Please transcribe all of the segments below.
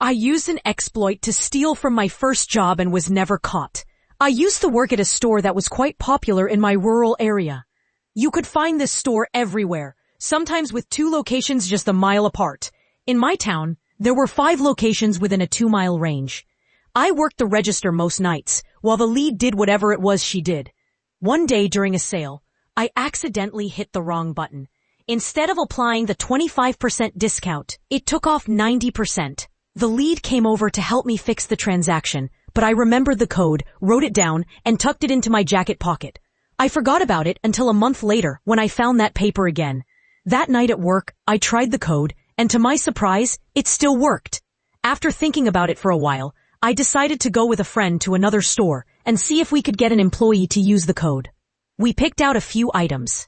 I used an exploit to steal from my first job and was never caught. I used to work at a store that was quite popular in my rural area. You could find this store everywhere, sometimes with 2 locations just a mile apart. In my town, there were 5 locations within a 2-mile range. I worked the register most nights, while the lead did whatever it was she did. One day during a sale, I accidentally hit the wrong button. Instead of applying the 25% discount, it took off 90%. The lead came over to help me fix the transaction, but I remembered the code, wrote it down, and tucked it into my jacket pocket. I forgot about it until a month later when I found that paper again. That night at work, I tried the code, and to my surprise, it still worked. After thinking about it for a while, I decided to go with a friend to another store and see if we could get an employee to use the code. We picked out a few items.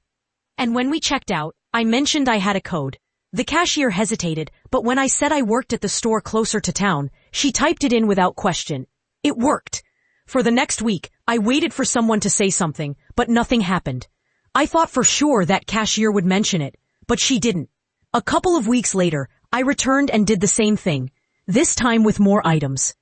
And when we checked out, I mentioned I had a code. The cashier hesitated, but when I said I worked at the store closer to town, she typed it in without question. It worked. For the next week, I waited for someone to say something, but nothing happened. I thought for sure that cashier would mention it, but she didn't. A couple of weeks later, I returned and did the same thing, this time with more items.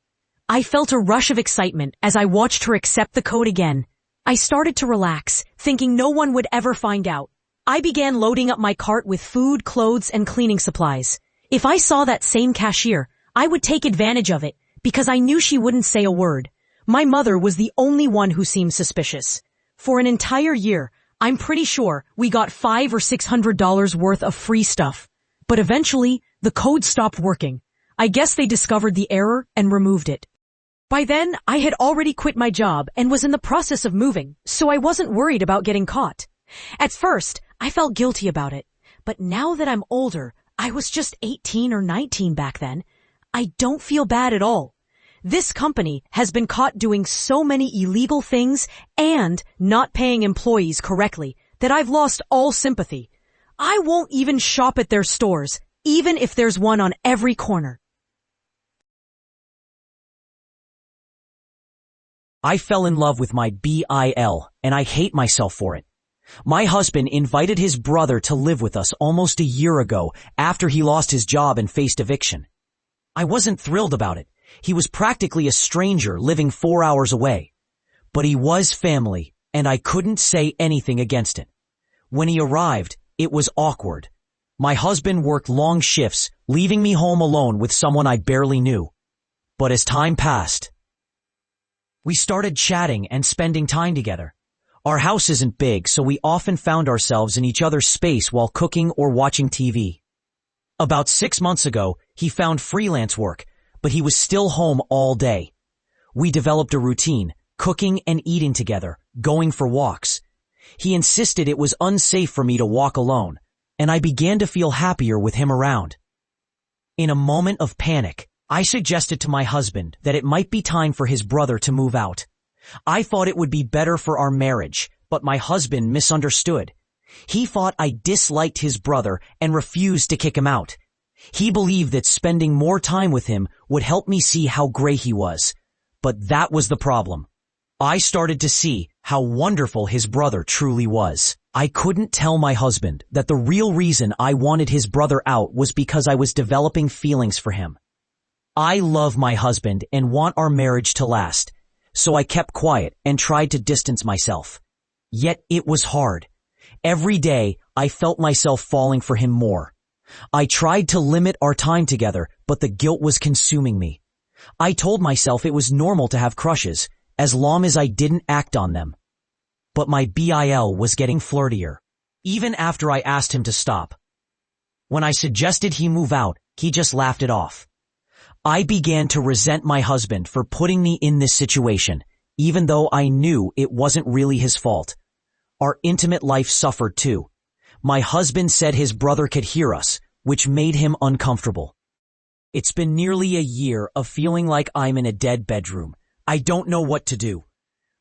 I felt a rush of excitement as I watched her accept the code again. I started to relax, thinking no one would ever find out. I began loading up my cart with food, clothes, and cleaning supplies. If I saw that same cashier, I would take advantage of it, because I knew she wouldn't say a word. My mother was the only one who seemed suspicious. For an entire year, I'm pretty sure we got $500 or $600 worth of free stuff. But eventually, the code stopped working. I guess they discovered the error and removed it. By then, I had already quit my job and was in the process of moving, so I wasn't worried about getting caught. At first, I felt guilty about it, but now that I'm older, I was just 18 or 19 back then, I don't feel bad at all. This company has been caught doing so many illegal things and not paying employees correctly that I've lost all sympathy. I won't even shop at their stores, even if there's one on every corner. I fell in love with my BIL, and I hate myself for it. My husband invited his brother to live with us almost a year ago after he lost his job and faced eviction. I wasn't thrilled about it. He was practically a stranger living 4 hours away. But he was family, and I couldn't say anything against it. When he arrived, it was awkward. My husband worked long shifts, leaving me home alone with someone I barely knew. But as time passed, we started chatting and spending time together. Our house isn't big, so we often found ourselves in each other's space while cooking or watching TV. About 6 months ago, he found freelance work, but he was still home all day. We developed a routine, cooking and eating together, going for walks. He insisted it was unsafe for me to walk alone, and I began to feel happier with him around. In a moment of panic, I suggested to my husband that it might be time for his brother to move out. I thought it would be better for our marriage, but my husband misunderstood. He thought I disliked his brother and refused to kick him out. He believed that spending more time with him would help me see how great he was. But that was the problem. I started to see how wonderful his brother truly was. I couldn't tell my husband that the real reason I wanted his brother out was because I was developing feelings for him. I love my husband and want our marriage to last, so I kept quiet and tried to distance myself. Yet it was hard. Every day, I felt myself falling for him more. I tried to limit our time together, but the guilt was consuming me. I told myself it was normal to have crushes, as long as I didn't act on them. But my BIL was getting flirtier, even after I asked him to stop. When I suggested he move out, he just laughed it off. I began to resent my husband for putting me in this situation, even though I knew it wasn't really his fault. Our intimate life suffered too. My husband said his brother could hear us, which made him uncomfortable. It's been nearly a year of feeling like I'm in a dead bedroom. I don't know what to do.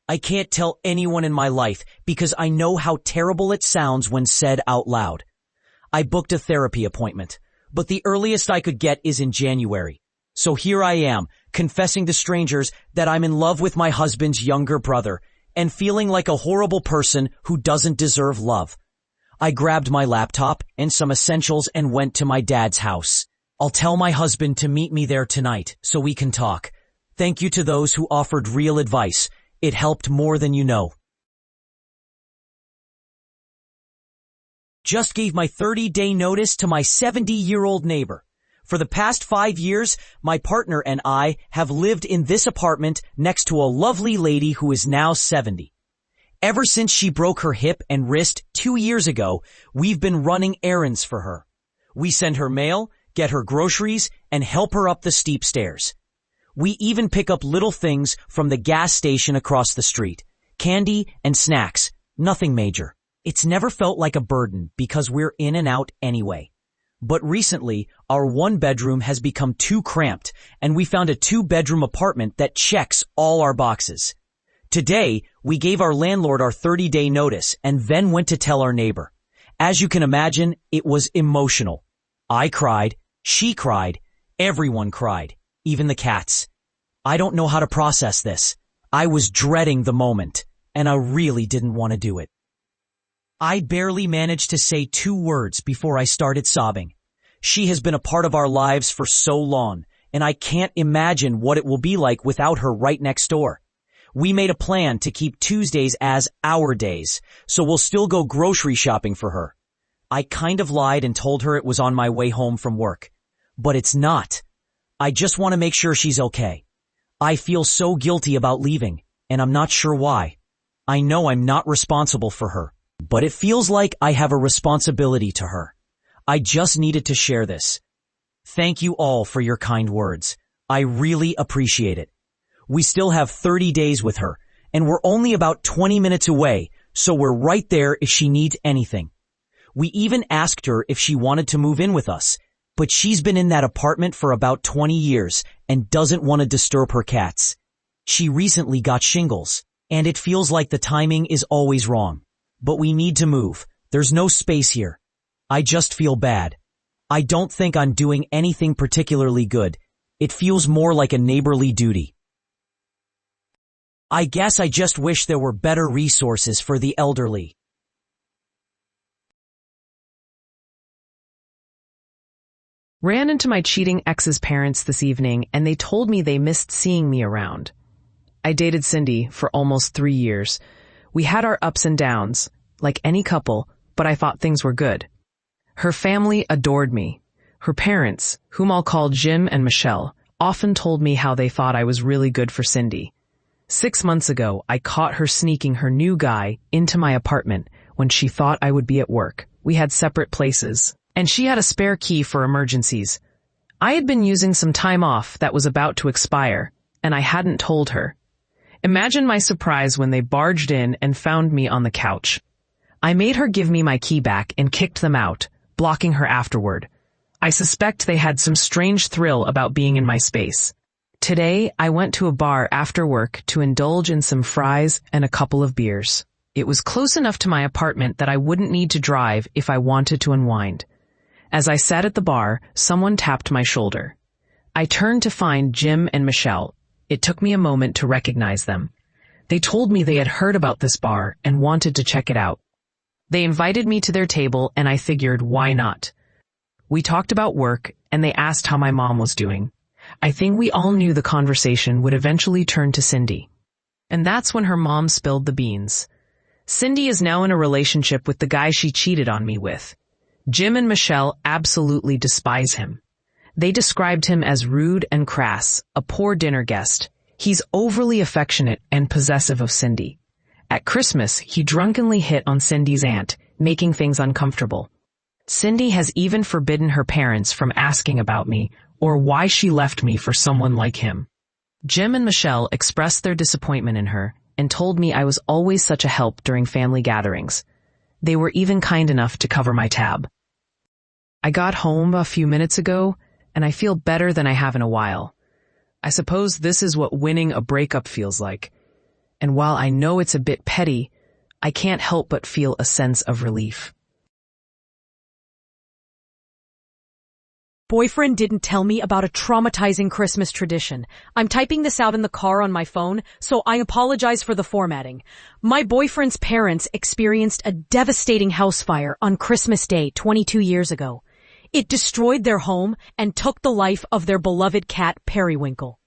I can't tell anyone in my life because I know how terrible it sounds when said out loud. I booked a therapy appointment, but the earliest I could get is in January. So here I am, confessing to strangers that I'm in love with my husband's younger brother and feeling like a horrible person who doesn't deserve love. I grabbed my laptop and some essentials and went to my dad's house. I'll tell my husband to meet me there tonight so we can talk. Thank you to those who offered real advice. It helped more than you know. Just gave my 30-day notice to my 70-year-old neighbor. For the past 5 years, my partner and I have lived in this apartment next to a lovely lady who is now 70. Ever since she broke her hip and wrist 2 years ago, we've been running errands for her. We send her mail, get her groceries, and help her up the steep stairs. We even pick up little things from the gas station across the street. Candy and snacks. Nothing major. It's never felt like a burden because we're in and out anyway. But recently, our 1-bedroom has become too cramped, and we found a 2-bedroom apartment that checks all our boxes. Today, we gave our landlord our 30-day notice and then went to tell our neighbor. As you can imagine, it was emotional. I cried, she cried, everyone cried, even the cats. I don't know how to process this. I was dreading the moment, and I really didn't want to do it. I barely managed to say 2 words before I started sobbing. She has been a part of our lives for so long, and I can't imagine what it will be like without her right next door. We made a plan to keep Tuesdays as our days, so we'll still go grocery shopping for her. I kind of lied and told her it was on my way home from work. But it's not. I just want to make sure she's okay. I feel so guilty about leaving, and I'm not sure why. I know I'm not responsible for her, but it feels like I have a responsibility to her. I just needed to share this. Thank you all for your kind words. I really appreciate it. We still have 30 days with her, and we're only about 20 minutes away, so we're right there if she needs anything. We even asked her if she wanted to move in with us, but she's been in that apartment for about 20 years and doesn't want to disturb her cats. She recently got shingles, and it feels like the timing is always wrong. But we need to move. There's no space here. I just feel bad. I don't think I'm doing anything particularly good. It feels more like a neighborly duty. I guess I just wish there were better resources for the elderly. Ran into my cheating ex's parents this evening, and they told me they missed seeing me around. I dated Cindy for almost 3 years. We had our ups and downs, like any couple, but I thought things were good. Her family adored me. Her parents, whom I'll call Jim and Michelle, often told me how they thought I was really good for Cindy. 6 months ago, I caught her sneaking her new guy into my apartment when she thought I would be at work. We had separate places, and she had a spare key for emergencies. I had been using some time off that was about to expire, and I hadn't told her. Imagine my surprise when they barged in and found me on the couch. I made her give me my key back and kicked them out, blocking her afterward. I suspect they had some strange thrill about being in my space. Today, I went to a bar after work to indulge in some fries and a couple of beers. It was close enough to my apartment that I wouldn't need to drive if I wanted to unwind. As I sat at the bar, someone tapped my shoulder. I turned to find Jim and Michelle. It took me a moment to recognize them. They told me they had heard about this bar and wanted to check it out. They invited me to their table, and I figured, why not? We talked about work, and they asked how my mom was doing. I think we all knew the conversation would eventually turn to Cindy. And that's when her mom spilled the beans. Cindy is now in a relationship with the guy she cheated on me with. Jim and Michelle absolutely despise him. They described him as rude and crass, a poor dinner guest. He's overly affectionate and possessive of Cindy. At Christmas, he drunkenly hit on Cindy's aunt, making things uncomfortable. Cindy has even forbidden her parents from asking about me or why she left me for someone like him. Jim and Michelle expressed their disappointment in her and told me I was always such a help during family gatherings. They were even kind enough to cover my tab. I got home a few minutes ago, and I feel better than I have in a while. I suppose this is what winning a breakup feels like. And while I know it's a bit petty, I can't help but feel a sense of relief. Boyfriend didn't tell me about a traumatizing Christmas tradition. I'm typing this out in the car on my phone, so I apologize for the formatting. My boyfriend's parents experienced a devastating house fire on Christmas Day 22 years ago. It destroyed their home and took the life of their beloved cat, Periwinkle.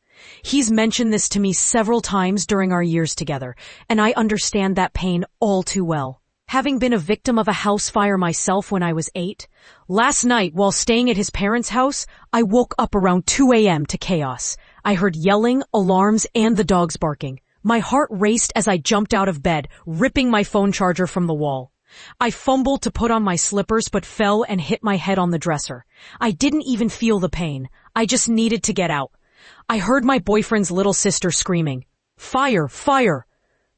He's mentioned this to me several times during our years together, and I understand that pain all too well. Having been a victim of a house fire myself when I was 8, last night while staying at his parents' house, I woke up around 2 a.m. to chaos. I heard yelling, alarms, and the dogs barking. My heart raced as I jumped out of bed, ripping my phone charger from the wall. I fumbled to put on my slippers but fell and hit my head on the dresser. I didn't even feel the pain. I just needed to get out. I heard my boyfriend's little sister screaming, "Fire! Fire!"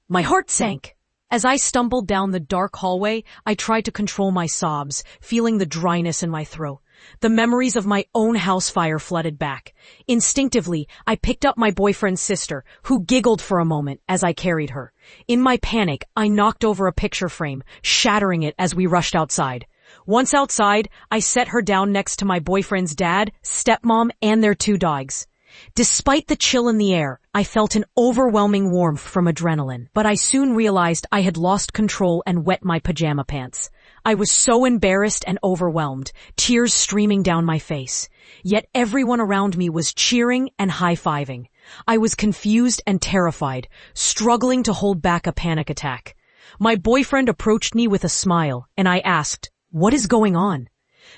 My heart sank. As I stumbled down the dark hallway, I tried to control my sobs, feeling the dryness in my throat. The memories of my own house fire flooded back. Instinctively, I picked up my boyfriend's sister, who giggled for a moment as I carried her. In my panic, I knocked over a picture frame, shattering it as we rushed outside. Once outside, I set her down next to my boyfriend's dad, stepmom, and their 2 dogs. Despite the chill in the air, I felt an overwhelming warmth from adrenaline, but I soon realized I had lost control and wet my pajama pants. I was so embarrassed and overwhelmed, tears streaming down my face. Yet everyone around me was cheering and high-fiving. I was confused and terrified, struggling to hold back a panic attack. My boyfriend approached me with a smile, and I asked, "What is going on?"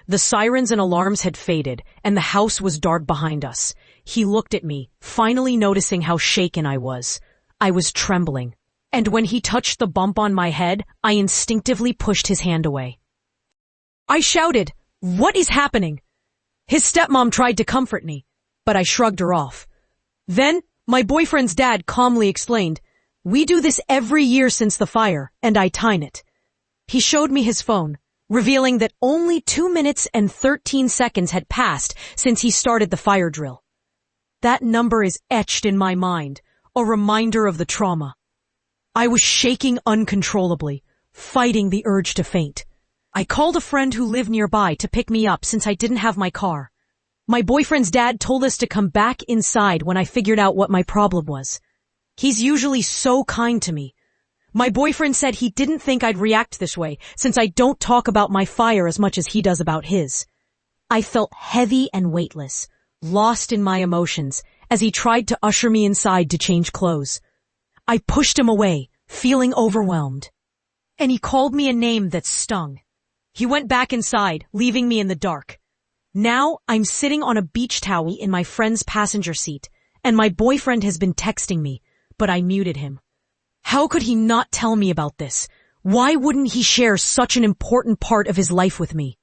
The sirens and alarms had faded, and the house was dark behind us. He looked at me, finally noticing how shaken I was. I was trembling. And when he touched the bump on my head, I instinctively pushed his hand away. I shouted, "What is happening?" His stepmom tried to comfort me, but I shrugged her off. Then, my boyfriend's dad calmly explained, "We do this every year since the fire, and I time it." He showed me his phone, revealing that only 2 minutes and 13 seconds had passed since he started the fire drill. That number is etched in my mind, a reminder of the trauma. I was shaking uncontrollably, fighting the urge to faint. I called a friend who lived nearby to pick me up since I didn't have my car. My boyfriend's dad told us to come back inside when I figured out what my problem was. He's usually so kind to me. My boyfriend said he didn't think I'd react this way since I don't talk about my fire as much as he does about his. I felt heavy and weightless, lost in my emotions, as he tried to usher me inside to change clothes. I pushed him away, feeling overwhelmed. And he called me a name that stung. He went back inside, leaving me in the dark. Now I'm sitting on a beach towel in my friend's passenger seat, and my boyfriend has been texting me, but I muted him. How could he not tell me about this? Why wouldn't he share such an important part of his life with me?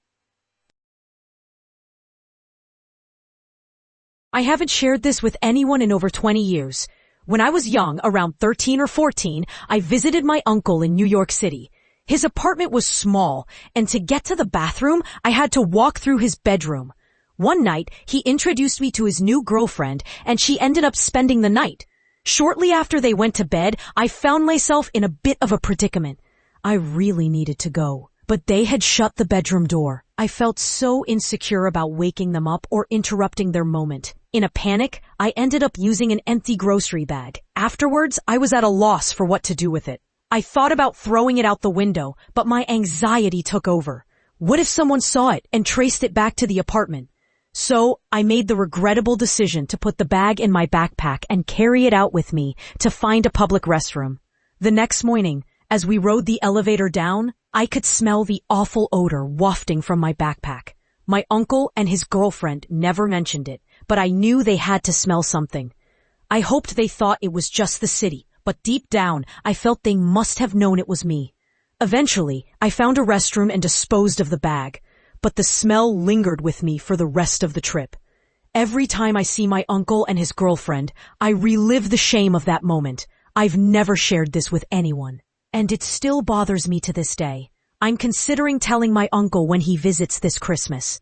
I haven't shared this with anyone in over 20 years. When I was young, around 13 or 14, I visited my uncle in New York City. His apartment was small, and to get to the bathroom, I had to walk through his bedroom. One night, he introduced me to his new girlfriend, and she ended up spending the night. Shortly after they went to bed, I found myself in a bit of a predicament. I really needed to go, but they had shut the bedroom door. I felt so insecure about waking them up or interrupting their moment. In a panic, I ended up using an empty grocery bag. Afterwards, I was at a loss for what to do with it. I thought about throwing it out the window, but my anxiety took over. What if someone saw it and traced it back to the apartment? So I made the regrettable decision to put the bag in my backpack and carry it out with me to find a public restroom. The next morning, as we rode the elevator down, I could smell the awful odor wafting from my backpack. My uncle and his girlfriend never mentioned it, but I knew they had to smell something. I hoped they thought it was just the city, but deep down, I felt they must have known it was me. Eventually, I found a restroom and disposed of the bag, but the smell lingered with me for the rest of the trip. Every time I see my uncle and his girlfriend, I relive the shame of that moment. I've never shared this with anyone, and it still bothers me to this day. I'm considering telling my uncle when he visits this Christmas.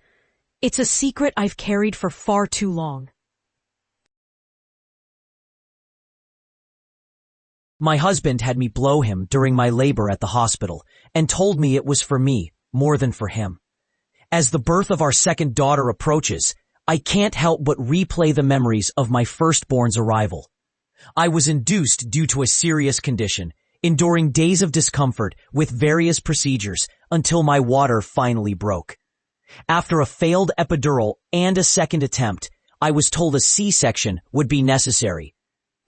It's a secret I've carried for far too long. My husband had me blow him during my labor at the hospital and told me it was for me more than for him. As the birth of our second daughter approaches, I can't help but replay the memories of my firstborn's arrival. I was induced due to a serious condition, enduring days of discomfort with various procedures until my water finally broke. After a failed epidural and a second attempt, I was told a C-section would be necessary.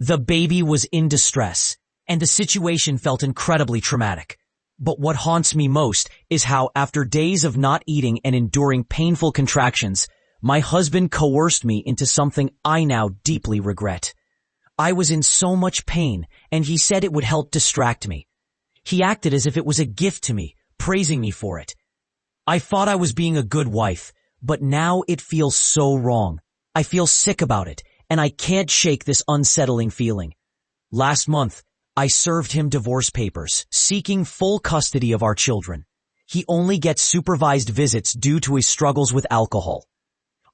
The baby was in distress, and the situation felt incredibly traumatic. But what haunts me most is how, after days of not eating and enduring painful contractions, my husband coerced me into something I now deeply regret. I was in so much pain, and he said it would help distract me. He acted as if it was a gift to me, praising me for it. I thought I was being a good wife, but now it feels so wrong. I feel sick about it, and I can't shake this unsettling feeling. Last month, I served him divorce papers, seeking full custody of our children. He only gets supervised visits due to his struggles with alcohol.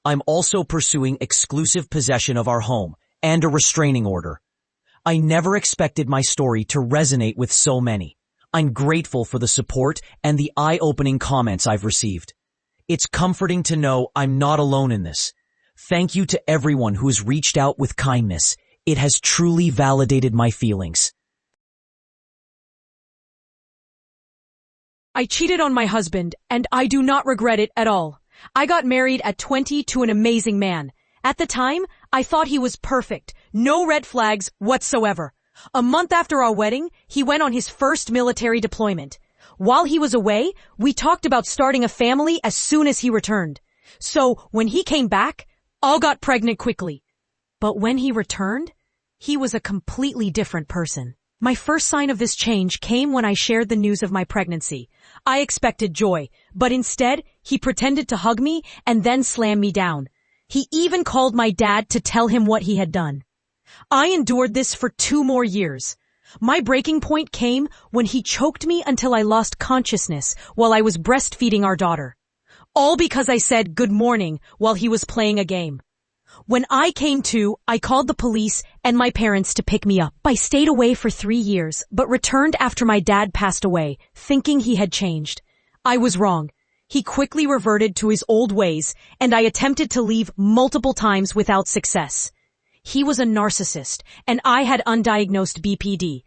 I'm also pursuing exclusive possession of our home and a restraining order. I never expected my story to resonate with so many. I'm grateful for the support and the eye-opening comments I've received. It's comforting to know I'm not alone in this. Thank you to everyone who has reached out with kindness. It has truly validated my feelings. I cheated on my husband, and I do not regret it at all. I got married at 20 to an amazing man. At the time, I thought he was perfect. No red flags whatsoever. A month after our wedding, he went on his first military deployment. While he was away, we talked about starting a family as soon as he returned. So when he came back, all got pregnant quickly. But when he returned, he was a completely different person. My first sign of this change came when I shared the news of my pregnancy. I expected joy, but instead, he pretended to hug me and then slam me down. He even called my dad to tell him what he had done. I endured this for 2 more years. My breaking point came when he choked me until I lost consciousness while I was breastfeeding our daughter. All because I said good morning while he was playing a game. When I came to, I called the police and my parents to pick me up. I stayed away for 3 years, but returned after my dad passed away, thinking he had changed. I was wrong. He quickly reverted to his old ways, and I attempted to leave multiple times without success. He was a narcissist, and I had undiagnosed BPD.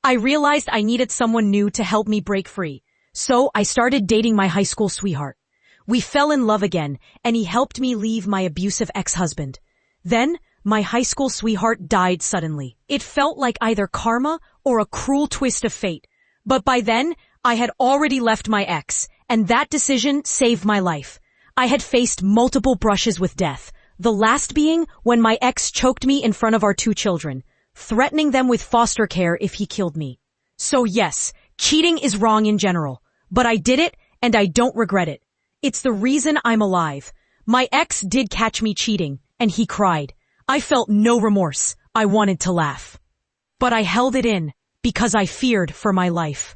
I realized I needed someone new to help me break free, so I started dating my high school sweetheart. We fell in love again, and he helped me leave my abusive ex-husband. Then, my high school sweetheart died suddenly. It felt like either karma or a cruel twist of fate. But by then, I had already left my ex, and that decision saved my life. I had faced multiple brushes with death, the last being when my ex choked me in front of our 2 children, threatening them with foster care if he killed me. So yes, cheating is wrong in general, but I did it, and I don't regret it. It's the reason I'm alive. My ex did catch me cheating, and he cried. I felt no remorse. I wanted to laugh. But I held it in, because I feared for my life.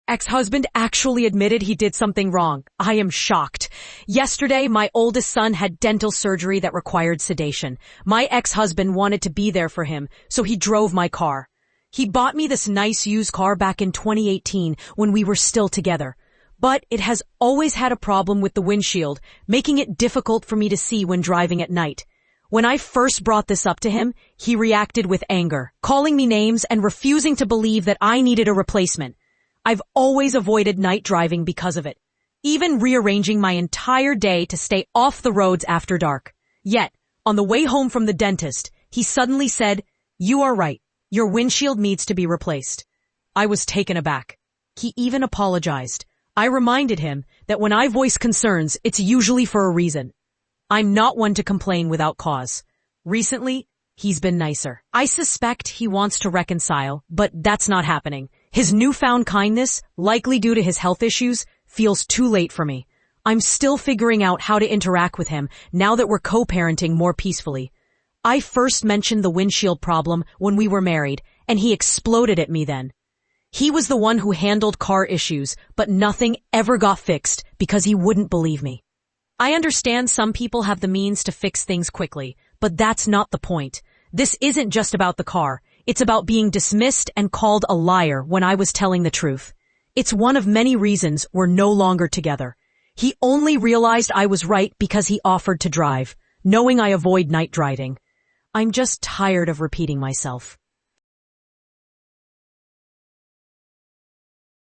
Ex-husband actually admitted he did something wrong. I am shocked. Yesterday, my oldest son had dental surgery that required sedation. My ex-husband wanted to be there for him, so he drove my car. He bought me this nice used car back in 2018 when we were still together. But it has always had a problem with the windshield, making it difficult for me to see when driving at night. When I first brought this up to him, he reacted with anger, calling me names and refusing to believe that I needed a replacement. I've always avoided night driving because of it, even rearranging my entire day to stay off the roads after dark. Yet, on the way home from the dentist, he suddenly said, "You are right. Your windshield needs to be replaced." I was taken aback. He even apologized. I reminded him that when I voice concerns, it's usually for a reason. I'm not one to complain without cause. Recently, he's been nicer. I suspect he wants to reconcile, but that's not happening. His newfound kindness, likely due to his health issues, feels too late for me. I'm still figuring out how to interact with him now that we're co-parenting more peacefully. I first mentioned the windshield problem when we were married, and he exploded at me then. He was the one who handled car issues, but nothing ever got fixed because he wouldn't believe me. I understand some people have the means to fix things quickly, but that's not the point. This isn't just about the car. It's about being dismissed and called a liar when I was telling the truth. It's one of many reasons we're no longer together. He only realized I was right because he offered to drive, knowing I avoid night driving. I'm just tired of repeating myself.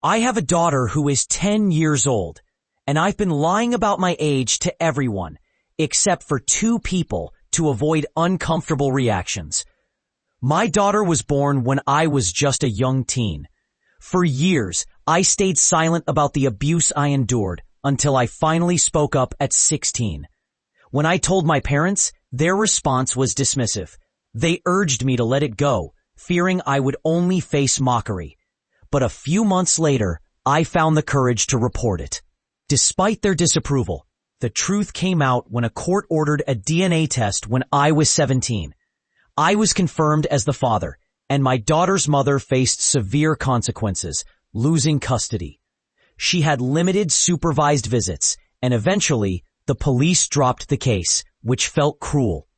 I have a daughter who is 10 years old, and I've been lying about my age to everyone, except for 2 people to avoid uncomfortable reactions. My daughter was born when I was just a young teen. For years, I stayed silent about the abuse I endured until I finally spoke up at 16. When I told my parents, their response was dismissive. They urged me to let it go, fearing I would only face mockery. But a few months later, I found the courage to report it. Despite their disapproval, the truth came out when a court ordered a DNA test when I was 17. I was confirmed as the father, and my daughter's mother faced severe consequences, losing custody. She had limited supervised visits, and eventually, the police dropped the case, which felt cruel.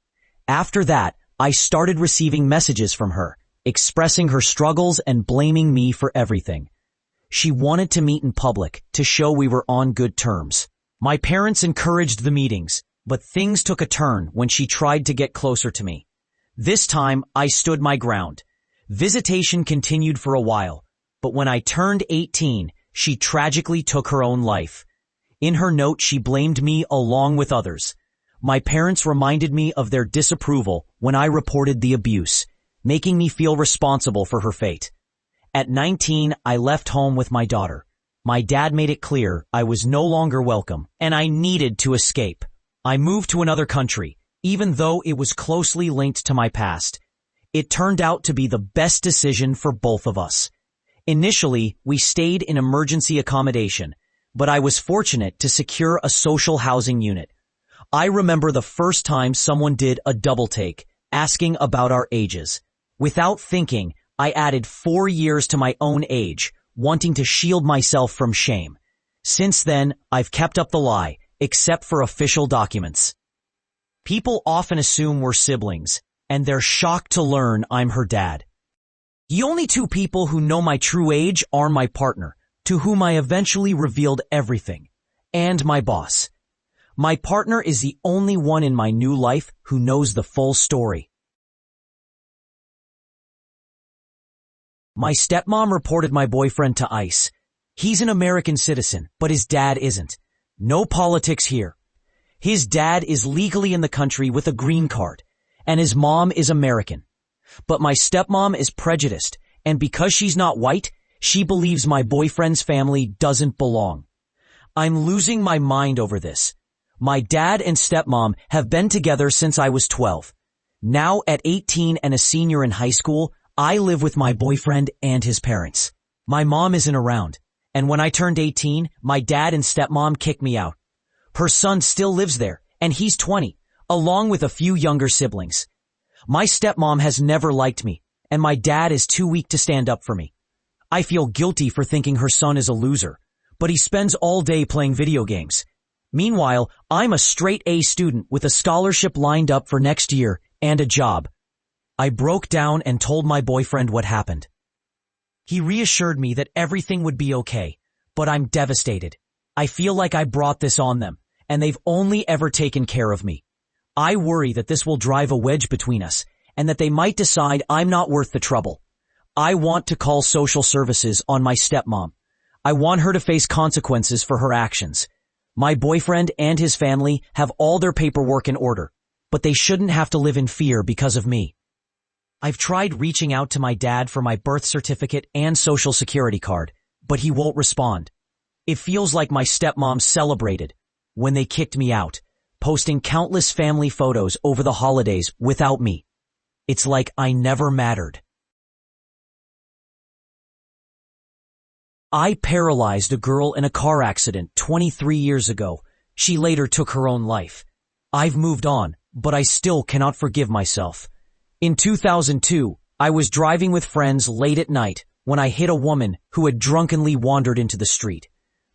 After that, I started receiving messages from her, expressing her struggles and blaming me for everything. She wanted to meet in public to show we were on good terms. My parents encouraged the meetings, but things took a turn when she tried to get closer to me. This time, I stood my ground. Visitation continued for a while, but when I turned 18, she tragically took her own life. In her note, she blamed me along with others. My parents reminded me of their disapproval when I reported the abuse, making me feel responsible for her fate. At 19, I left home with my daughter. My dad made it clear I was no longer welcome, and I needed to escape. I moved to another country, even though it was closely linked to my past. It turned out to be the best decision for both of us. Initially, we stayed in emergency accommodation, but I was fortunate to secure a social housing unit. I remember the first time someone did a double take, asking about our ages. Without thinking, I added 4 years to my own age, wanting to shield myself from shame. Since then, I've kept up the lie, except for official documents. People often assume we're siblings, and they're shocked to learn I'm her dad. The only 2 people who know my true age are my partner, to whom I eventually revealed everything, and my boss. My partner is the only one in my new life who knows the full story. My stepmom reported my boyfriend to ICE. He's an American citizen, but his dad isn't. No politics here. His dad is legally in the country with a green card, and his mom is American. But my stepmom is prejudiced, and because she's not white, she believes my boyfriend's family doesn't belong. I'm losing my mind over this. My dad and stepmom have been together since I was 12. Now at 18 and a senior in high school, I live with my boyfriend and his parents. My mom isn't around, and when I turned 18, my dad and stepmom kicked me out. Her son still lives there, and he's 20, along with a few younger siblings. My stepmom has never liked me, and my dad is too weak to stand up for me. I feel guilty for thinking her son is a loser, but he spends all day playing video games. Meanwhile, I'm a straight A student with a scholarship lined up for next year and a job. I broke down and told my boyfriend what happened. He reassured me that everything would be okay, but I'm devastated. I feel like I brought this on them, and they've only ever taken care of me. I worry that this will drive a wedge between us, and that they might decide I'm not worth the trouble. I want to call social services on my stepmom. I want her to face consequences for her actions. My boyfriend and his family have all their paperwork in order, but they shouldn't have to live in fear because of me. I've tried reaching out to my dad for my birth certificate and social security card, but he won't respond. It feels like my stepmom celebrated when they kicked me out, posting countless family photos over the holidays without me. It's like I never mattered. I paralyzed a girl in a car accident 23 years ago. She later took her own life. I've moved on, but I still cannot forgive myself. In 2002, I was driving with friends late at night when I hit a woman who had drunkenly wandered into the street.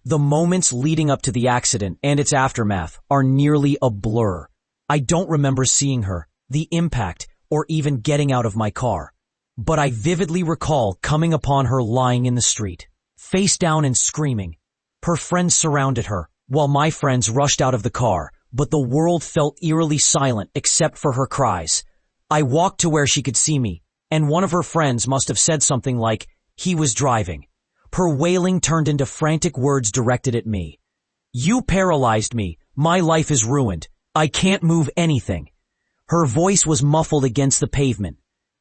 The moments leading up to the accident and its aftermath are nearly a blur. I don't remember seeing her, the impact, or even getting out of my car. But I vividly recall coming upon her lying in the street, face down and screaming. Her friends surrounded her, while my friends rushed out of the car, but the world felt eerily silent except for her cries. I walked to where she could see me, and one of her friends must have said something like, "He was driving," Her wailing turned into frantic words directed at me. "You paralyzed me. My life is ruined. I can't move anything." Her voice was muffled against the pavement.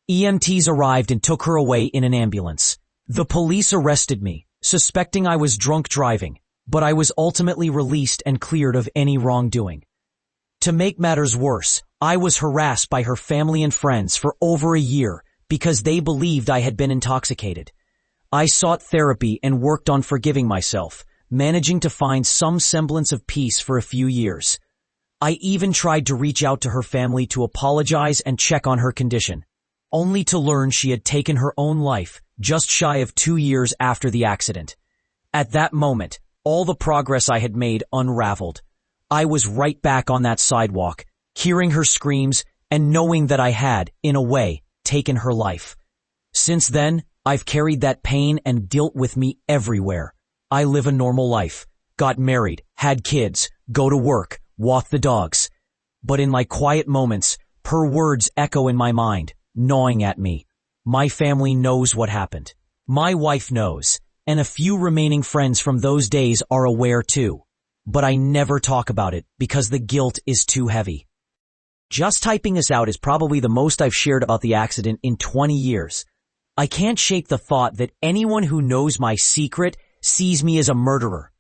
EMTs arrived and took her away in an ambulance. The police arrested me, suspecting I was drunk driving, but I was ultimately released and cleared of any wrongdoing. To make matters worse, I was harassed by her family and friends for over a year because they believed I had been intoxicated. I sought therapy and worked on forgiving myself, managing to find some semblance of peace for a few years. I even tried to reach out to her family to apologize and check on her condition, only to learn she had taken her own life just shy of 2 years after the accident. At that moment, all the progress I had made unraveled. I was right back on that sidewalk, hearing her screams and knowing that I had, in a way, taken her life. Since then, I've carried that pain and guilt with me everywhere. I live a normal life, got married, had kids, go to work, walk the dogs. But in my quiet moments, her words echo in my mind, gnawing at me. My family knows what happened. My wife knows, and a few remaining friends from those days are aware too. But I never talk about it because the guilt is too heavy. Just typing this out is probably the most I've shared about the accident in 20 years. I can't shake the thought that anyone who knows my secret sees me as a murderer.